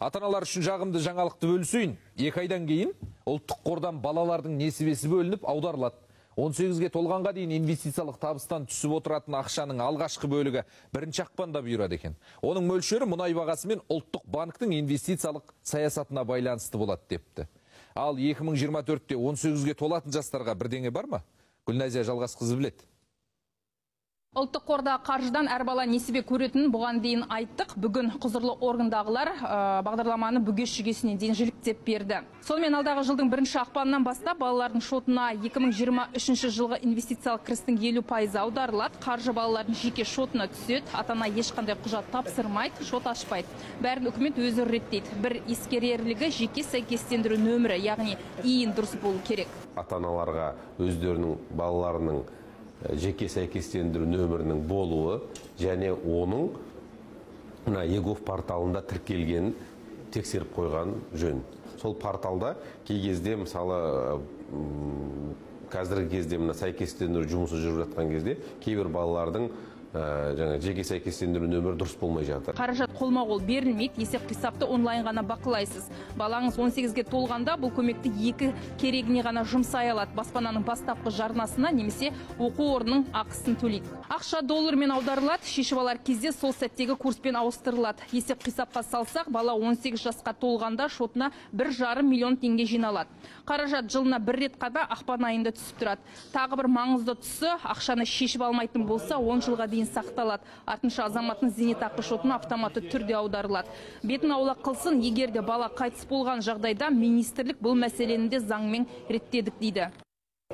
Ата-аналар үшін жағымды жаңалықты бөлісейін. 2 айдан кейін ұлттық қордан балалардың несібесі бөлініп аударылады. 18-ге толғанға дейін инвестициялық табыстан түсіп отыратын ақшаның алғашқы бөлігі 1 ақпанда бұйырады екен. Оның мөлшері мұнай бағасы мен ұлттық банктің инвестициялық саясатына байланысты болады депті. Ал 2024-те 18-ге толатын жастарға бірдеңе бар ма? Гүлназия Жалғасқызы біледі. Ұлттық қорда қаржыдан әр бала несібе көретінін бұған дейін айттық. Бүгін құзырлы органдағылар бағдарламаны бүге-шүгесіне дейін жіліктеп берді. Сонымен алдағы жылдың 1 ақпанынан бастап балалардың шотына 2023 жылғы инвестициялық кірістің 50% аударылады. Қаржы балалардың жеке шотына түседі. Ата-ана ешқандай құжат тапсырмайды, шот ашпайды. Бәрін үкімет өзі реттейді. Бір ескерерлігі жеке сәйкестендіру нөмірі, яғни ИИН дұрыс болу керек. Ата-аналарға өздерінің балаларының жеке сәйкестендіру нөмірінің болуы және оның егов порталында тіркелгенін тексеріп қойған жөн. Сол порталда кей кезде мысалы қазіргі кезде сәйкестендіру жұмысы жүріп жатқан кезде кейбір балалардың жеке сәйкестендіру нөмірі дұрыс болмай жатыр. Қаражат қолма-қол берілмейді, есеп қисапты онлайн ғана бақылайсыз. Балаңыз 18-ге толғанда бұл көмекті 2 керегіне ғана жұмсай алады. Баспананың бастапқы жарнасына немесе оқу орнының ақысын төлейді. Ақша доллармен аударылады, шешіп алар кезде сол сәттегі курспен ауыстырылады. Есеп қисапқа салсақ, бала 18 жасқа толғанда шотына 1,5 миллион теңге жиналады. Қаражат жылына 1 рет қана ақпан айында түсіп тұрады. Тағы бір маңызды тұсы, ақшаны шешіп алмайтын болса 10 жылға дейін сақталады. Артынша азаматтың зейнетақы шотына автоматты түрде аударылады. Бетін аулақ қылсын, егер де бала қайтыс болған жағдайда министрлік бұл мәселені де заңмен реттедік дейді.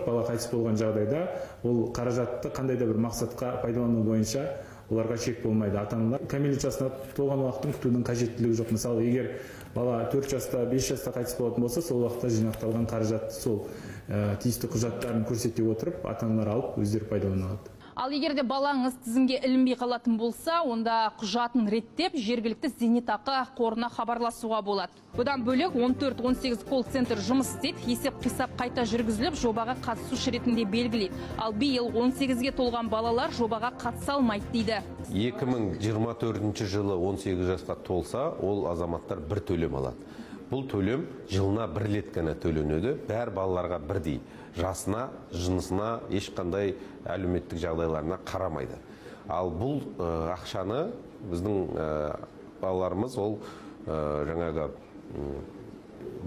Бала қайтыс болған жағдайда ол қаражатты қандай да бір мақсатқа пайдалану бойынша оларға шек болмайды. Ата-аналар кәмелет жасына толған уақыттың күтудің қажеттілігі жоқ. Мысалы, егер бала 4 жаста, 5 жаста қайтыс болатын болса, сол уақытта жинақталған қаражатты сол тиісті құжаттарын көрсете отырып, ата-аналар алып өздері пайдалана алады. Ал егер де балаңыз тізімге ілінбей қалатын болса, онда құжатын реттеп, жергілікті зейнетақы қорына хабарласуға болады. Бұдан бөлек 14-18 колл-центр жұмыс істейді, есеп қисап қайта жүргізіліп, жобаға қатысушы ретінде белгілейді. Ал биыл 18-ге толған балалар жобаға қатыса алмайды дейді. 2024 жылы 18 жасқа толса, ол азаматтар бір төлем алады. Бұл төлем жылына 1 рет қана төленеді, бәр балаларға бірдей. Жасына, жынысына, ешқандай әлеуметтік жағдайларына қарамайды. Ал бұл ақшаны біздің балаларымыз ол жаңағы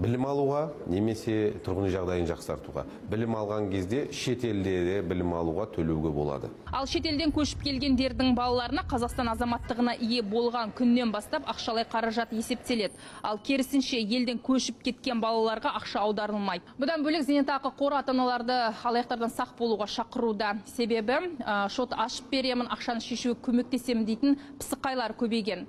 білім алуға, немесе тұрғын үй жағдайын жақсартуға. Білім алған кезде шетелде де білім алуға төлеуге болады. Ал шетелден көшіп келгендердің балаларына Қазақстан азаматтығына ие болған күннен бастап ақшалай қаражат есептеледі. Ал керісінше елден көшіп кеткен балаларға ақша аударылмайды. Бұдан бөлек зейнетақы қоры ата-аналарды алаяқтардан сақ болуға шақыруда. Себебі шот ашып беремін, ақшаны шешуге көмектесемін дейтін пысықайлар көбейген.